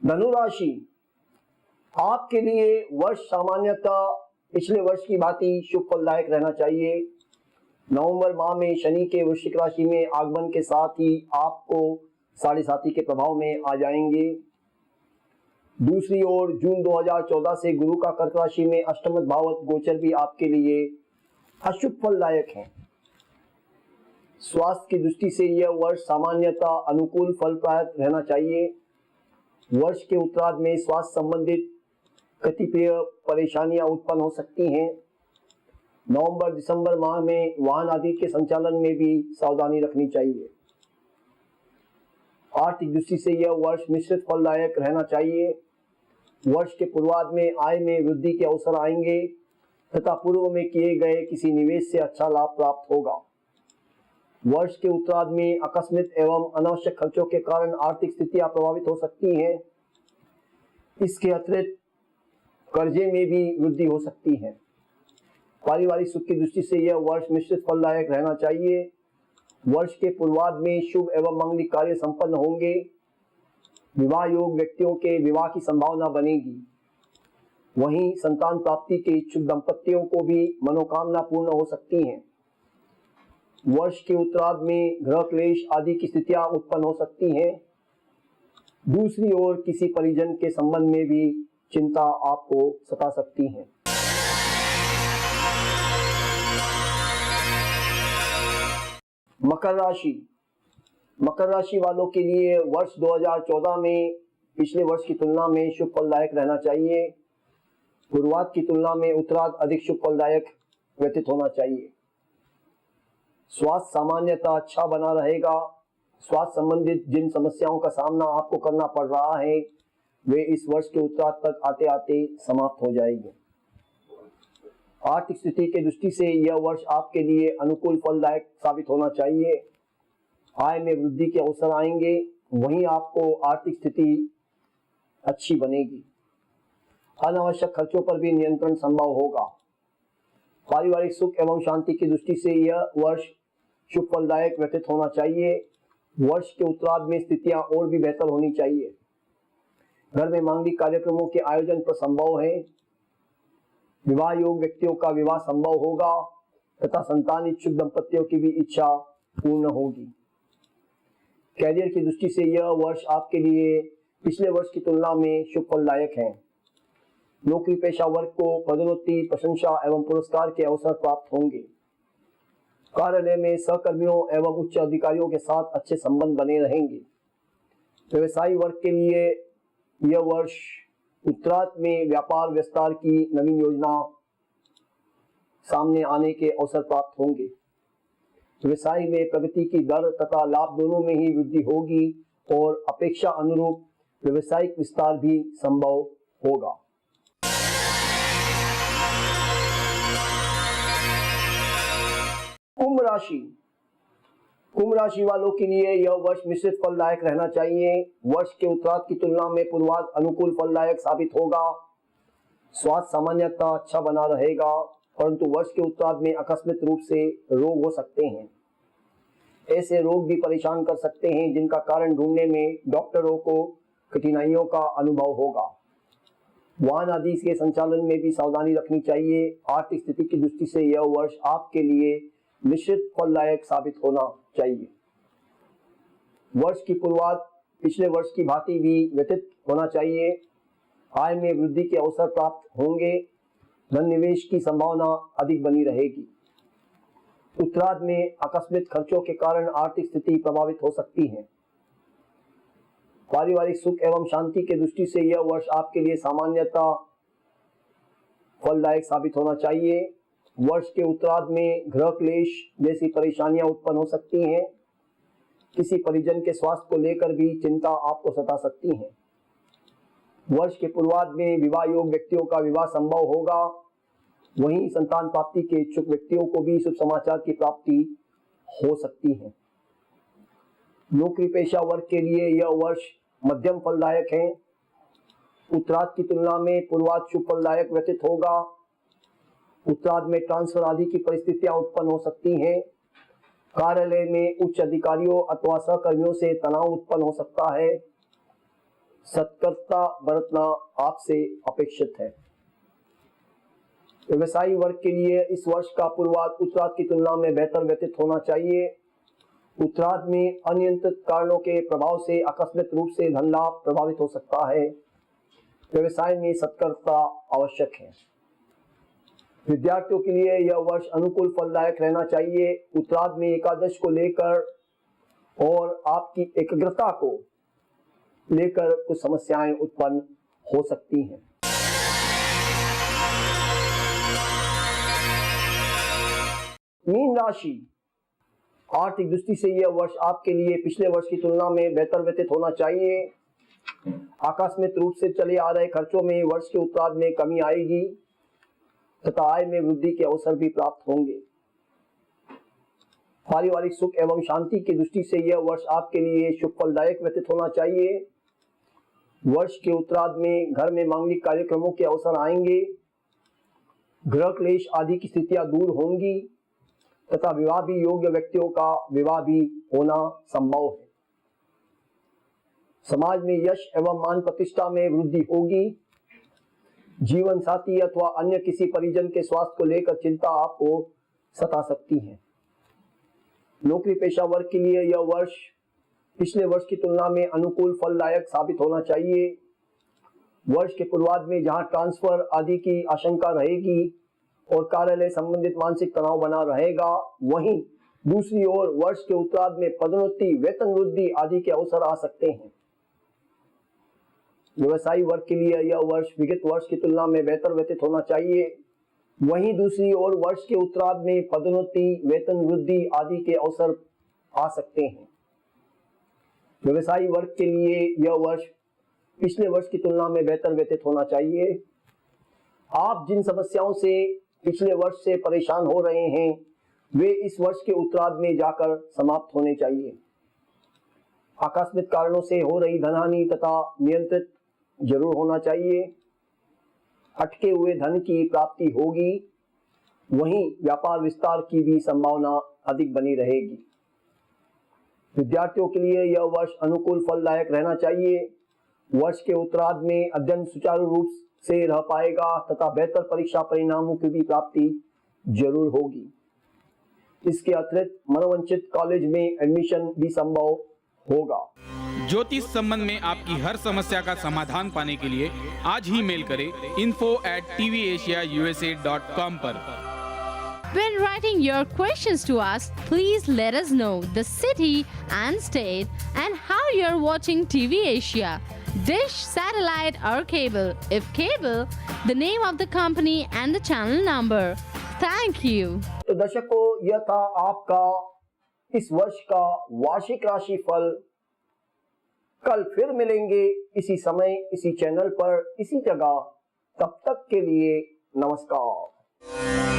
धनु राशि, आपके लिए वर्ष सामान्यतः पिछले वर्ष की भांति शुभ फलदायक रहना चाहिए। नवंबर माह में शनि के वृश्चिक राशि में आगमन के साथ ही आपको साढ़े साती के प्रभाव में आ जाएंगे। दूसरी ओर जून 2014 से गुरु का कर्क राशि में अष्टम भावत गोचर भी आपके लिए अशुभ फलदायक है। स्वास्थ्य की दृष्टि से यह वर्ष सामान्यतः अनुकूल फलप्रद रहना चाहिए। वर्ष के उत्तरार्ध में स्वास्थ्य संबंधित कतिपय परेशानियां उत्पन्न हो सकती हैं। नवंबर दिसंबर माह में वाहन आदि के संचालन में भी सावधानी रखनी चाहिए। आर्थिक दृष्टि से यह वर्ष मिश्रित फलदायक रहना चाहिए। वर्ष के पूर्वार्ध में आय में वृद्धि के अवसर आएंगे तथा पूर्व में किए गए किसी निवेश से अच्छा लाभ प्राप्त होगा। वर्ष के उत्तरार्ध में आकस्मिक एवं अनावश्यक खर्चों के कारण आर्थिक स्थितियां प्रभावित हो सकती हैं। इसके अतिरिक्त कर्जे में भी वृद्धि हो सकती है। पारिवारिक सुख की दृष्टि से यह वर्ष मिश्रित फलदायक रहना चाहिए। वर्ष के पूर्वार्ध में शुभ एवं मांगलिक कार्य संपन्न होंगे। विवाह योग व्यक्तियों के विवाह की संभावना बनेगी। वहीं संतान प्राप्ति के इच्छुक दंपतियों को भी मनोकामना पूर्ण हो सकती हैं। वर्ष के उत्तरार्ध में गृह क्लेश आदि की स्थितियां उत्पन्न हो सकती हैं। दूसरी ओर किसी परिजन के संबंध में भी चिंता आपको सता सकती है। मकर राशि, मकर राशि वालों के लिए वर्ष 2014 में पिछले वर्ष की तुलना में शुभ फलदायक रहना चाहिए। पूर्वार्ध की तुलना में उत्तरार्ध अधिक शुभ फलदायक व्यतीत होना चाहिए। स्वास्थ्य सामान्यतः अच्छा बना रहेगा। स्वास्थ्य संबंधित जिन समस्याओं का सामना आपको करना पड़ रहा है वे इस वर्ष के उत्तरार्ध तक आते आते समाप्त हो जाएंगे। आर्थिक स्थिति की दृष्टि से यह वर्ष आपके लिए अनुकूल फलदायक साबित होना चाहिए। आय में वृद्धि के अवसर आएंगे। वहीं आपको आर्थिक स्थिति अच्छी बनेगी। अनावश्यक खर्चों पर भी नियंत्रण संभव होगा। पारिवारिक सुख एवं शांति की दृष्टि से यह वर्ष शुभ फलदायक व्यतीत होना चाहिए। वर्ष के उत्तरार्ध में स्थितियां और भी बेहतर होनी चाहिए। घर में मांगलिक कार्यक्रमों के आयोजन पर संभव है। विवाह योग व्यक्तियों का विवाह संभव होगा तथा संतान इच्छुक दंपतियों की भी इच्छा पूर्ण होगी। कैरियर की दृष्टि से यह वर्ष आपके लिए पिछले वर्ष की तुलना में शुभ फलदायक है। नौकरी पेशा वर्ग को पदोन्नति, प्रशंसा एवं पुरस्कार के अवसर प्राप्त होंगे। कार्यालय में सहकर्मियों एवं उच्च अधिकारियों के साथ अच्छे संबंध बने रहेंगे। व्यवसायी वर्ग के लिए यह वर्ष उत्तरार्ध में व्यापार विस्तार की नवीन योजना सामने आने के अवसर प्राप्त होंगे। व्यवसाय में प्रगति की दर तथा लाभ दोनों में ही वृद्धि होगी और अपेक्षा अनुरूप व्यवसायिक विस्तार भी संभव होगा। कुंभ राशि, कुंभ राशि वालों के लिए यह वर्ष मिश्रित फलदायक रहना चाहिए। वर्ष के उत्तरार्ध की तुलना में पूर्वार्ध अनुकूल फलदायक साबित होगा। स्वास्थ्य सामान्यतः अच्छा बना रहेगा परंतु वर्ष के उत्तरार्ध में आकस्मिक रूप से रोग हो सकते हैं। ऐसे रोग भी परेशान कर सकते हैं जिनका कारण ढूंढने में डॉक्टरों को कठिनाइयों का अनुभव होगा। वाहन आदि के संचालन में भी सावधानी रखनी चाहिए। आर्थिक स्थिति की दृष्टि से यह वर्ष आपके लिए मिश्रित फलदायक साबित होना चाहिए। वर्ष की पूर्वार्ध पिछले वर्ष की भांति भी व्यतीत होना चाहिए। आय में वृद्धि के अवसर प्राप्त होंगे। धन निवेश की संभावना अधिक बनी रहेगी। उत्तरार्ध में आकस्मिक खर्चों के कारण आर्थिक स्थिति प्रभावित हो सकती है। पारिवारिक सुख एवं शांति के दृष्टि से यह वर्ष आपके लिए सामान्यतः फलदायक साबित होना चाहिए। वर्ष के उत्तरार्ध में गृह क्लेश जैसी परेशानियां उत्पन्न हो सकती हैं। किसी परिजन के स्वास्थ्य को लेकर भी चिंता आपको सता सकती है। वर्ष के पूर्वार्ध में विवाह योग व्यक्तियों का विवाह संभव होगा। वहीं संतान प्राप्ति के इच्छुक व्यक्तियों को भी शुभ समाचार की प्राप्ति हो सकती है। नौकरी पेशा वर्ग के लिए यह वर्ष मध्यम फलदायक है। उत्तरार्ध की तुलना में पूर्वार्ध शुभ फलदायक व्यतीत होगा। उत्तरार्ध में ट्रांसफर आदि की परिस्थितियां उत्पन्न हो सकती हैं। कार्यालय में उच्च अधिकारियों अथवा सहकर्मियों से तनाव उत्पन्न हो सकता है। सतर्कता बरतना आपसे अपेक्षित है। व्यवसायी वर्ग के लिए इस वर्ष का पूर्वार्ध उत्तरार्ध की तुलना में बेहतर व्यतीत होना चाहिए। उत्तरार्ध में अनियंत्रित कारणों के प्रभाव से आकस्मिक रूप से धन लाभ प्रभावित हो सकता है। व्यवसाय में सतर्कता आवश्यक है। विद्यार्थियों के लिए यह वर्ष अनुकूल फलदायक रहना चाहिए। उत्तरार्ध में एकादश को लेकर और आपकी एकाग्रता को लेकर कुछ समस्याएं उत्पन्न हो सकती हैं। मीन राशि, आर्थिक दृष्टि से यह वर्ष आपके लिए पिछले वर्ष की तुलना में बेहतर व्यतीत होना चाहिए। आकस्मिक रूप से चले आ रहे खर्चों में वर्ष के उत्तरार्ध में कमी आएगी तथा आय में वृद्धि के अवसर भी प्राप्त होंगे। पारिवारिक सुख एवं शांति की दृष्टि से यह वर्ष आपके लिए शुभ फलदायक व्यतीत होना चाहिए। वर्ष के उत्तरार्ध में घर में मांगलिक कार्यक्रमों के अवसर आएंगे। गृह क्लेश आदि की स्थितियां दूर होंगी तथा विवाह भी योग्य व्यक्तियों का विवाह भी होना संभव है। समाज में यश एवं मान प्रतिष्ठा में वृद्धि होगी। जीवन साथी अथवा अन्य किसी परिजन के स्वास्थ्य को लेकर चिंता आपको सता सकती है। नौकरी पेशा वर्ग के लिए यह वर्ष पिछले वर्ष की तुलना में अनुकूल फलदायक साबित होना चाहिए। वर्ष के पूर्वार्ध में जहां ट्रांसफर आदि की आशंका रहेगी और कार्यालय संबंधित मानसिक तनाव बना रहेगा, वहीं दूसरी ओर वर्ष के उत्तरार्ध में पदोन्नति, वेतन वृद्धि आदि के अवसर आ सकते हैं। व्यवसायी वर्ग के लिए यह वर्ष विगत वर्ष की तुलना में बेहतर व्यतीत होना चाहिए। वहीं दूसरी ओर वर्ष के उत्तरार्ध में पदोन्नति, वेतन वृद्धि आदि के अवसर आ सकते हैं। व्यवसायी वर्ग के लिए यह वर्ष पिछले वर्ष की तुलना में बेहतर व्यतीत होना चाहिए। आप जिन समस्याओं से पिछले वर्ष से परेशान हो रहे हैं, वे इस वर्ष के उत्तरार्ध में जाकर समाप्त होने चाहिए। आकस्मिक कारणों से हो रही धनहानि तथा नियंत्रित जरूर होना चाहिए। अटके हुए धन की प्राप्ति होगी। वहीं व्यापार विस्तार की भी संभावना अधिक बनी रहेगी। विद्यार्थियों के लिए यह वर्ष अनुकूल फलदायक रहना चाहिए। वर्ष के उत्तरार्ध में अध्ययन सुचारू रूप से रह पाएगा तथा बेहतर परीक्षा परिणामों की भी प्राप्ति जरूर होगी। इसके अतिरिक्त मनोवांछित कॉलेज में एडमिशन भी संभव होगा। ज्योतिष संबंध में आपकी हर समस्या का समाधान पाने के लिए आज ही मेल करें info@tvasiausa.com पर। When writing your questions to us, please let us know the city and state and how you're watching TV Asia. Dish, satellite or cable. If cable, the name of the company and the channel number. Thank you. तो दर्शकों, यह था आपका इस वर्ष का वार्षिक राशिफल। कल फिर मिलेंगे इसी समय, इसी चैनल पर, इसी जगह। तब तक के लिए नमस्कार।